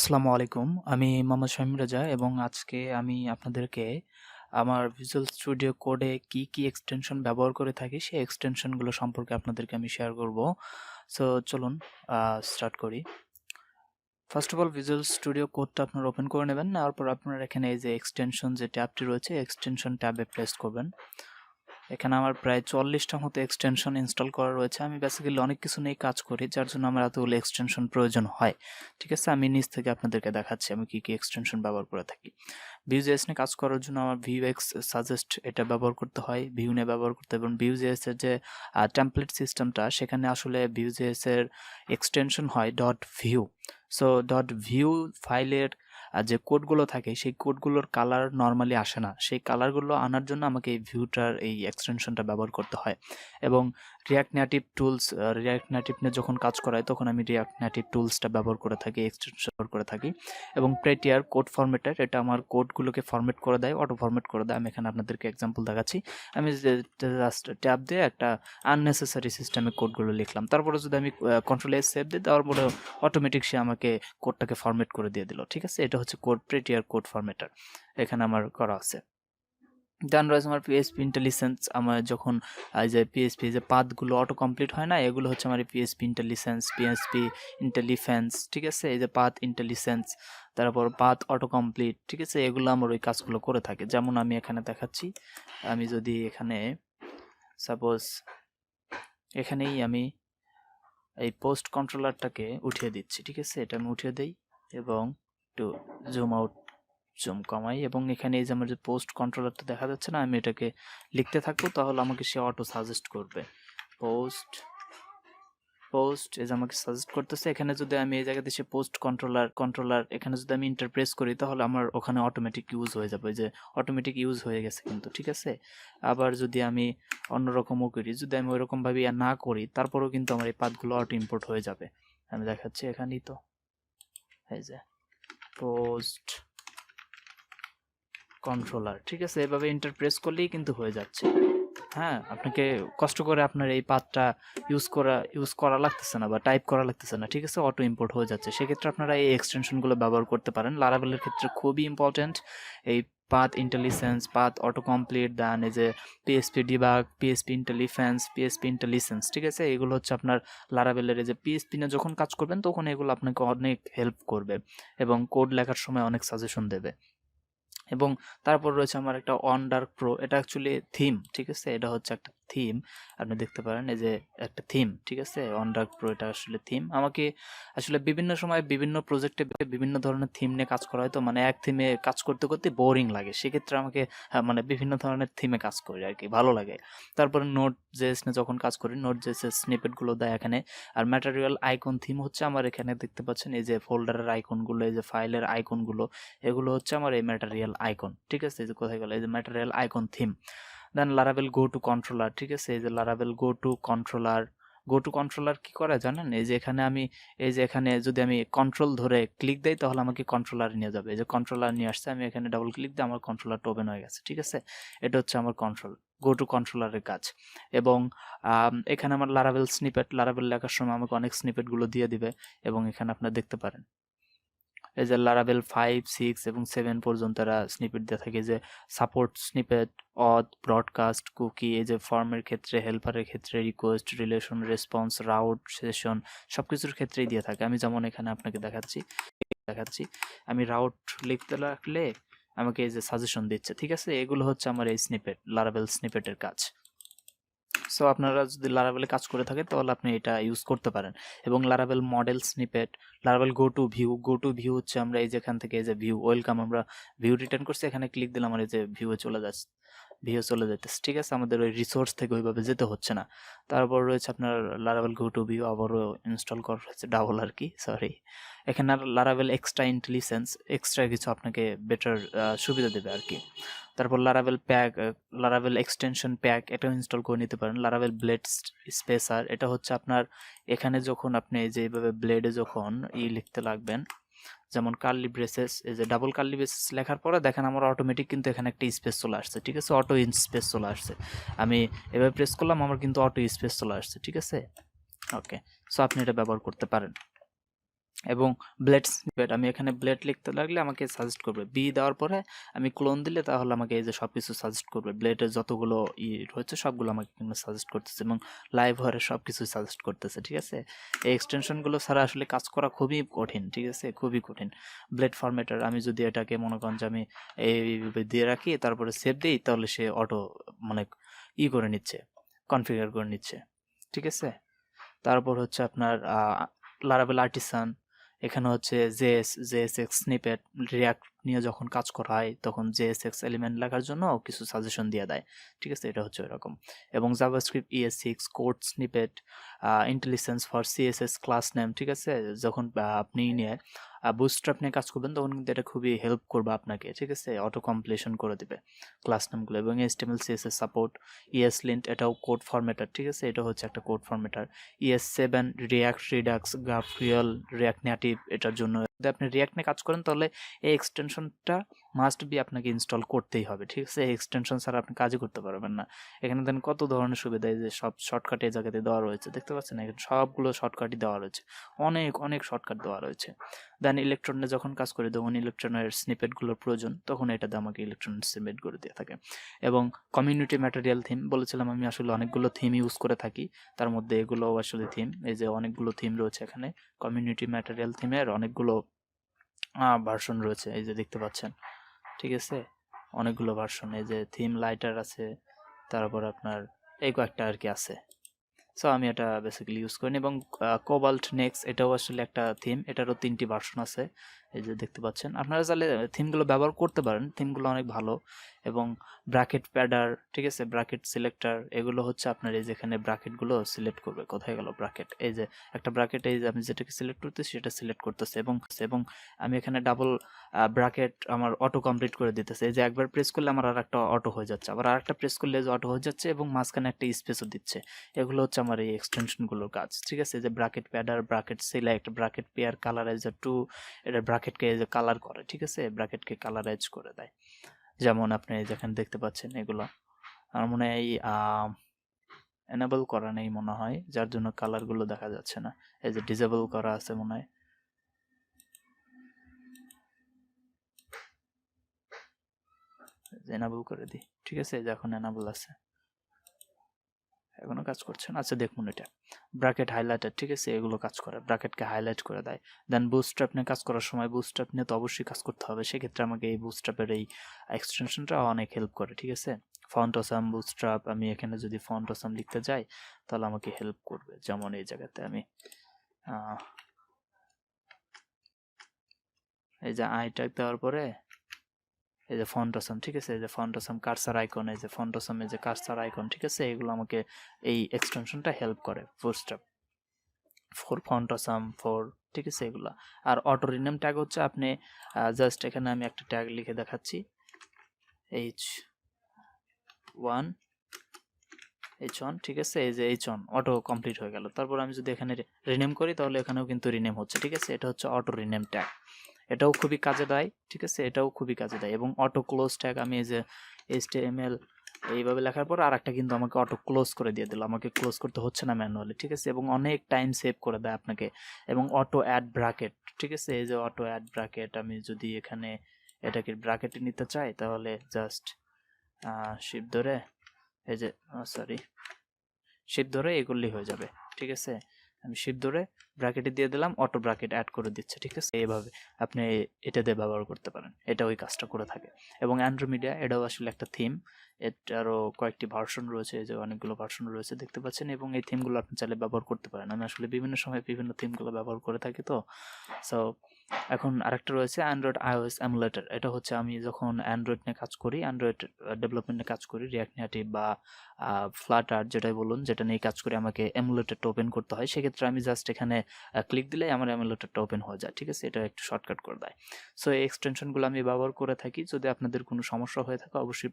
আসসালামু আলাইকুম। আমি মোহাম্মদ শামীম রাজা এবং আজকে আমি আপনাদেরকে আমার ভিজুয়াল স্টুডিও কোডে কি এক্সটেনশন ব্যবহার করে থাকি সেই এক্সটেনশনগুলো সম্পর্কে আপনাদেরকে আমি শেয়ার করব। সো চলুন স্টার্ট করি। First of all visual studio কোডটা আপনারা ওপেন করে নেবেন। নেওয়ার পর আপনারা এখানে এই যে এক্সটেনশন যে ট্যাবটি রয়েছে এক্সটেনশন ট্যাবে প্রেস করবেন। এখানে আমার প্রায় 40টা মতো এক্সটেনশন ইনস্টল করা রয়েছে। আমি বেসিক্যালি অনেক কিছু নিয়ে কাজ করি, যার জন্য আমার এতগুলো এক্সটেনশন প্রয়োজন হয়। ঠিক আছে, আমি নিচ থেকে আপনাদেরকে দেখাচ্ছি আমি কি এক্সটেনশন ব্যবহার করে থাকি। ভিউ.জেএস নিয়ে কাজ করার জন্য আমার ভিউ.এক্স সাজেস্ট এটা ব্যবহার করতে হয়, ভিউ নিয়ে ব্যবহার করতে হবে। এবং ভিউ.জেএস এর যে টেমপ্লেট সিস্টেমটা, সেখানে আসলে ভিউ.জেএস এর এক্সটেনশন হয় dot view. So dot view ফাইলের যে কোডগুলো থাকে সেই কোডগুলোর কালার নর্মালি আসে না। সেই কালারগুলো আনার জন্য আমাকে এই ভিউটার এই এক্সটেনশনটা ব্যবহার করতে হয়। এবং react native tools, react native নিয়ে যখন কাজ করাই তখন আমি রিয়াক্ট নেটিভ টুলসটা ব্যবহার করে থাকি, এক্সটেনশন ব্যবহার করে থাকি। এবং প্রেটিয়ার কোড ফরম্যাটার, এটা আমার কোডগুলোকে ফরম্যাট করে দেয়, অটো ফরম্যাট করে দেয়। আমি এখানে আপনাদেরকে এক্সাম্পল দেখাচ্ছি। আমি জাস্ট ট্যাব দিয়ে একটা আননেসেসারি সিস্টেমে কোডগুলো লিখলাম, তারপরে যদি আমি কন্ট্রোল-এস সেভ দিই, দেওয়ার পরে অটোমেটিক সে আমাকে কোডটাকে ফরম্যাট করে দিয়ে দিল। ঠিক আছে, এটা হচ্ছে কোড প্রেটিয়ার কোড ফরম্যাটার, এখানে আমার করা আছে। দেন রয়েছে আমার পিএসপি ইন্টেলিজেন্স। আমার যখন এই যে পিএসপি যে পাথগুলো অটো কমপ্লিট হয় না, এগুলো হচ্ছে আমার পিএসপি ইন্টেলিজেন্স, পিএসপি ইন্টেলিফেন্স। ঠিক আছে, এই যে পাথ ইন্টেলিজেন্স, তারপর পাথ অটো কমপ্লিট। ঠিক আছে, এগুলো আমার ওই কাজগুলো করে থাকে। যেমন আমি এখানে দেখাচ্ছি, আমি যদি এখানে সাপোজ এখানেই আমি এই পোস্ট কন্ট্রোলারটাকে উঠিয়ে দিচ্ছি। ঠিক আছে, এটা আমি উঠিয়ে দিই এবং একটু জুম আউট জুম কমাই এবং এখানে এই যে আমার যে পোস্ট কন্ট্রোলারটা দেখা যাচ্ছে না, আমি এটাকে লিখতে থাকবো, তাহলে আমাকে সে অটো সাজেস্ট করবে। পোস্ট পোস্ট এই যে আমাকে সাজেস্ট করতেছে। এখানে যদি আমি এই জায়গাতে সে পোস্ট কন্ট্রোলার এখানে যদি আমি ইন্টারপ্রেস করি, তাহলে আমার ওখানে অটোমেটিক ইউজ হয়ে যাবে, যে অটোমেটিক ইউজ হয়ে গেছে কিন্তু। ঠিক আছে, আবার যদি আমি অন্যরকমও করি, যদি আমি ওইরকমভাবে না করি, তারপরেও কিন্তু আমার এই পাথগুলো অটো ইম্পোর্ট হয়ে যাবে। আমি দেখাচ্ছি এখানেই তো, এই যে পোস্ট কন্ট্রোলার। ঠিক আছে, এভাবে ইন্টারপ্রেস করলেই কিন্তু হয়ে যাচ্ছে। হ্যাঁ, আপনাকে কষ্ট করে আপনার এই পাথটা ইউজ করা লাগতেছে না বা টাইপ করা লাগতেছে না। ঠিক আছে, অটো ইম্পোর্ট হয়ে যাচ্ছে। সেক্ষেত্রে আপনারা এই এক্সটেনশনগুলো ব্যবহার করতে পারেন। লারাভেলের ক্ষেত্রে খুবই ইম্পর্টেন্ট এই path intellisense, path autocomplete, then এই যে PHP debug, PHP intellisense, PHP intellisense. ঠিক আছে, এগুলো হচ্ছে আপনার লারাভেলের এই যে পিএসপি নিয়ে যখন কাজ করবেন তখন এগুলো আপনাকে অনেক হেল্প করবে এবং কোড লেখার সময় অনেক সাজেশন দেবে। এবং তারপর রয়েছে আমার একটা অন ডার্ক প্রো, এটা অ্যাকচুয়ালি থিম। ঠিক আছে, এটা হচ্ছে একটা থিম, আপনি দেখতে পারেন এই যে একটা থিম। ঠিক আছে, অন ডার্ক প্রো এটা আসলে থিম। আমাকে আসলে বিভিন্ন সময় বিভিন্ন প্রজেক্টে বিভিন্ন ধরনের থিম নিয়ে কাজ করা হয়, তো মানে এক থিমে কাজ করতে করতে বোরিং লাগে। সেক্ষেত্রে আমাকে মানে বিভিন্ন ধরনের থিমে কাজ করি আর কি, ভালো লাগে। তারপরে নোট জেএস নিয়ে যখন কাজ করি, নোট জেএস এর স্নিপেটগুলো দেয় এখানে। আর ম্যাটেরিয়াল আইকন থিম হচ্ছে আমার এখানে দেখতে পাচ্ছেন এই যে ফোল্ডারের আইকনগুলো, এই যে ফাইলের আইকনগুলো, এগুলো হচ্ছে আমার এই ম্যাটেরিয়াল আইকন। ঠিক আছে, এই যে কোথায় গেল, এই যে material icon theme. Then Laravel go to controller. ঠিক আছে, এই যে লারাভেল গো টু কন্ট্রোলার কি করে জানেন? এই যে এখানে আমি এই যে এখানে যদি আমি কন্ট্রোল ধরে ক্লিক দেই, তাহলে আমাকে কন্ট্রোলার নিয়ে যাবে। এই যে কন্ট্রোলার নিয়ে আসছে, আমি এখানে ডাবল ক্লিক দিয়ে আমার কন্ট্রোলারটা ওপেন হয়ে গেছে। ঠিক আছে, এটা হচ্ছে আমার গো টু কন্ট্রোলারের কাজ। এবং এখানে আমার লারাভেল লেখার সময় আমাকে অনেক স্নিপেটগুলো দিয়ে দিবে এবং এখানে আপনারা দেখতে পারেন এই যে লারাভেল 5, 6 এবং 7 পর্যন্ত এরা স্নিপেট দিয়ে থাকে, যে সাপোর্ট স্নিপেট, অথ, ব্রডকাস্ট, কুকি, এই যে ফর্মের ক্ষেত্রে, হেল্পারের ক্ষেত্রে, request, relation, response, route, session, সবকিছুর ক্ষেত্রেই দিয়ে থাকে। আমি যেমন এখানে আপনাকে দেখাচ্ছি আমি রাউট লিখতে লাগলে আমাকে এই যে সাজেশন দিচ্ছে। ঠিক আছে, এগুলো হচ্ছে আমার এই লারাভেল স্নিপেটের কাজ। সো আপনারা যদি লারাভেলে কাজ করে থাকেন তাহলে আপনি এটা ইউজ করতে পারেন। এবং Laravel model snippet, Laravel go two view হচ্ছে আমরা এই যেখান থেকে এই যে ভিউ ওয়েলকাম, আমরা ভিউ রিটার্ন করছি, এখানে ক্লিক দিলাম আর এই যে ভিউ চলে যাচ্ছে। ঠিক আছে, আমাদের ওই রিসোর্স থেকে ওইভাবে যেতে হচ্ছে না। তারপর রয়েছে আপনার লারাভেল গো টু ভিউ, আবারও ইনস্টল করা হয়েছে ডাবল আর কি, সরি। এখানে লারাভেল এক্সট্রা ইন্টেলিজেন্স, এক্সট্রা কিছু আপনাকে বেটার সুবিধা দেবে আর কি। তারপর লারাভেল এক্সটেনশন প্যাক, এটাও ইনস্টল করে নিতে পারেন। লারাভেল ব্লেড স্পেসার, এটা হচ্ছে আপনার এখানে যখন আপনি যেভাবে ব্লেডে যখন লিখতে লাগবেন, যেমন কার্লি ব্রেসেস, এই যে ডাবল কার্লি ব্রেসেস লেখার পরে দেখেন আমার অটোমেটিক কিন্তু এখানে একটা স্পেস চলে আসছে। ঠিক আছে, অটো স্পেস চলে আসছে। আমি এভাবে প্রেস করলাম, আমার কিন্তু অটো স্পেস চলে আসছে। ঠিক আছে, ওকে। সো আপনি এটা ব্যবহার করতে পারেন। এবং ব্লেড স্নিপেট, আমি এখানে ব্লেড লিখতে লাগলে আমাকে সাজেস্ট করবে, বি দেওয়ার পরে আমি ক্লোন দিলে তাহলে আমাকে এই যে সব কিছু সাজেস্ট করবে, ব্লেডের যতগুলো রয়েছে সবগুলো আমাকে কিন্তু সাজেস্ট করতেছে এবং লাইভ হরে সব কিছু সাজেস্ট করতেছে। ঠিক আছে, এই এক্সটেনশনগুলো ছাড়া আসলে কাজ করা খুবই কঠিন। ঠিক আছে, খুবই কঠিন। ব্লেড ফরম্যাটার আমি যদি এটাকে মনে করেন যে আমি এই দিয়ে রাখি তারপরে সেভ দিই, তাহলে সে অটো মানে করে নিচ্ছে, কনফিগার করে নিচ্ছে। ঠিক আছে, তারপর হচ্ছে আপনার লারাভেল আর্টিসান, এখানে হচ্ছে জেএসএক্স স্নিপেট, রিয়াক্ট নিয়ে যখন কাজ করা হয় তখন জেএসএক্স এলিমেন্ট লেখার জন্য কিছু সাজেশন দিয়ে দেয়। ঠিক আছে, এটা হচ্ছে এরকম। এবং JavaScript ES6 code snippet, intelligence for CSS class name. ঠিক আছে, যখন আপনি নিয়ে বুটস্ট্র্যাপ নিয়ে কাজ করবেন তখন কিন্তু এটা খুবই হেল্প করবে আপনাকে। ঠিক আছে, অটো কমপ্লিশন করে দিবে ক্লাস নেমগুলো। এবং HTML CSS সাপোর্ট, ESLint এটাও কোড ফরম্যাটার। ঠিক আছে, এটা হচ্ছে একটা code formatter. ES7 React Redux GraphQL React Native, এটার জন্য যদি আপনি রিয়াক্ট নিয়ে কাজ করেন তাহলে এই এক্সটেনশনটা মাস্ট বি আপনাকে ইনস্টল করতেই হবে। ঠিক আছে, এই এক্সটেনশন ছাড়া আপনি কাজই করতে পারবেন না। এখানে দেন কত ধরনের সুবিধা, এই যে সব শর্টকাট এই জায়গাতে দেওয়া রয়েছে, দেখতে পাচ্ছেন এখানে সবগুলো শর্টকাটই দেওয়া রয়েছে, অনেক অনেক শর্টকাট দেওয়া রয়েছে। দেন ইলেকট্রনে যখন কাজ করি তখন ইলেকট্রনের স্নিপেটগুলোর প্রয়োজন, তখন এটাতে আমাকে ইলেকট্রনের স্নিপেট করে দিয়ে থাকে। এবং কমিউনিটি ম্যাটেরিয়াল থিম বলেছিলাম আমি আসলে অনেকগুলো থিম ইউজ করে থাকি, তার মধ্যে এগুলো আসলে থিম, এই যে অনেকগুলো থিম রয়েছে এখানে। কমিউনিটি ম্যাটেরিয়াল থিমের অনেকগুলো ভার্সন রয়েছে, এই যে দেখতে পাচ্ছেন। ঠিক আছে, অনেকগুলো ভার্সন, এই যে থিম লাইটার আছে, তারপর আপনার এই কয়েকটা আর কি আছে। সো আমি এটা বেসিক্যালি ইউজ করিনি। এবং কোবাল্ট নেক্সট, এটাও আসলে একটা থিম, এটারও 3টি ভার্সন আছে, এই যে দেখতে পাচ্ছেন। আপনারা চাইলে থিমগুলো ব্যবহার করতে পারেন, থিমগুলো অনেক ভালো। এবং ব্র্যাকেট প্যাডার, ঠিক আছে, ব্র্যাকেট সিলেক্টর, এগুলো হচ্ছে আপনার এই যেখানে ব্র্যাকেটগুলো সিলেক্ট করবে। কোথায় গেল ব্র্যাকেট, এই যে একটা ব্র্যাকেট, এই যে আমি যেটাকে সিলেক্ট করতেছি সেটা সিলেক্ট করতেছে। এবং আমি এখানে ডাবল ব্র্যাকেট আমার অটো কমপ্লিট করে দিতেছে, এই যে একবার প্রেস করলে আমার আর একটা অটো হয়ে যাচ্ছে, আবার আরেকটা প্রেস করলে যে অটো হয়ে যাচ্ছে, এবং মাঝখানে একটা স্পেসও দিচ্ছে। এগুলো হচ্ছে আমার এই এক্সটেনশনগুলোর কাজ। ঠিক আছে, যে ব্র্যাকেট প্যাডার, bracket select, bracket pair colorizer two, এটা ব্র্যাকেটকে যে কালার করে। ঠিক আছে, ব্র্যাকেটকে কালারাইজ করে দেয়, যেমন আপনি যেখানে দেখতে পাচ্ছেন এগুলো। আমার মনে হয় এনেবল করা নেই মনে হয়, যার জন্য কালারগুলো দেখা যাচ্ছে না। এই যে ডিসেবল করা আছে মনে হয়, এনেবল করে দিই। ঠিক আছে, এই যে এখন এনেবল আছে, এখনো কাজ করছে না। আচ্ছা দেখুন, এটা ব্র্যাকেট হাইলাইটার। ঠিক আছে, এগুলো কাজ করে, ব্র্যাকেটকে হাইলাইট করে দেয়। দেন বুটস্ট্র্যাপ নিয়ে কাজ করার সময়, বুটস্ট্র্যাপ নিয়ে তো অবশ্যই কাজ করতে হবে, সেক্ষেত্রে আমাকে এই বুটস্ট্র্যাপের এই এক্সটেনশনটা অনেক হেল্প করে। ঠিক আছে, ফন্ট অসাম বুটস্ট্র্যাপ, আমি এখানে যদি ফন্ট অসাম লিখতে যাই তাহলে আমাকে হেল্প করবে। যেমন এই জায়গাতে আমি এই যে আই টাইপ দেওয়ার পরে এই যে ফন্ট অসাম, ঠিক আছে, এই যে ফন্ট অসাম কার্সার আইকন, এই যে ফন্ট অসাম, এই যে কার্সার আইকন। ঠিক আছে, এগুলো আমাকে এই এক্সটেনশনটা হেল্প করে, bootstrap for font awesome for. ঠিক আছে, এগুলো। আর অটো রিনেম ট্যাগ হচ্ছে আপনি জাস্ট এখানে আমি একটা ট্যাগ লিখে দেখাচ্ছি, H1 H1। ঠিক আছে, এই যে H1 অটো কমপ্লিট হয়ে গেল। তারপর আমি যদি এখানে রিনেম করি তাহলে এখানেও কিন্তু রিনেম হচ্ছে। ঠিক আছে, এটা হচ্ছে অটো রিনেম ট্যাগ, এটাও খুবই কাজে দেয়। ঠিক আছে, এটাও খুবই কাজে দেয়। এবং অটো ক্লোজ ট্যাগ, আমি এই যে HTML এইভাবে লেখার পর আর একটা কিন্তু আমাকে অটো ক্লোজ করে দিয়ে দিল, আমাকে ক্লোজ করতে হচ্ছে না ম্যানুয়ালি। ঠিক আছে, এবং অনেক টাইম সেভ করে দেয় আপনাকে। এবং অটো অ্যাড ব্র্যাকেট, ঠিক আছে, এই যে অটো অ্যাড ব্র্যাকেট, আমি যদি এখানে এটাকে ব্র্যাকেটে নিতে চাই তাহলে জাস্ট শিফট ধরে, এই যে শিফট ধরে এগুলি হয়ে যাবে। ঠিক আছে, আমি শিফট ধরে ব্র্যাকেটে দিয়ে দিলাম, অটো ব্র্যাকেট অ্যাড করে দিচ্ছে। ঠিক আছে, এইভাবে আপনি এটা দিয়ে ব্যবহার করতে পারেন, এটা ওই কাজটা করে থাকে। এবং অ্যান্ড্রোমিডিয়া, এটাও আসলে একটা থিম, এটারও কয়েকটি ভার্সন রয়েছে, যে অনেকগুলো ভার্সন রয়েছে দেখতে পাচ্ছেন। এবং এই থিমগুলো আপনি চাইলে ব্যবহার করতে পারেন, আমি আসলে বিভিন্ন সময় বিভিন্ন থিমগুলো ব্যবহার করে থাকি। তো সো এখন আরেকটা রয়েছে অ্যান্ড্রয়েড iOS এমুলেটর। এটা হচ্ছে আমি যখন অ্যান্ড্রয়েড নিয়ে কাজ করি, অ্যান্ড্রয়েড ডেভেলপমেন্টে কাজ করি, রিয়াক্ট নেটিভ বা ফ্লাটার যেটাই বলুন, যেটা নিয়ে কাজ করে আমাকে এমুলেটরটা ওপেন করতে হয়, সেক্ষেত্রে আমি জাস্ট এখানে ক্লিক দিলেই আমার এমুলেটরটা ওপেন হয়ে যায়। ঠিক আছে, এটা একটু শর্টকাট করে দেয়। সো এই এক্সটেনশনগুলো আমি ব্যবহার করে থাকি। যদি আপনাদের কোনো সমস্যা হয়ে থাকে অবশ্যই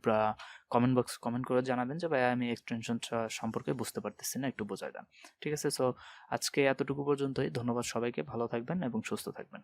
কমেন্ট করে জানাবেন যে ভাই আমি এক্সটেনশনটা সম্পর্কে বুঝতে পারতেছি না, একটু বোঝাই দেন। ঠিক আছে, সো আজকে এতটুকু পর্যন্তই। ধন্যবাদ সবাইকে, ভালো থাকবেন এবং সুস্থ থাকবেন।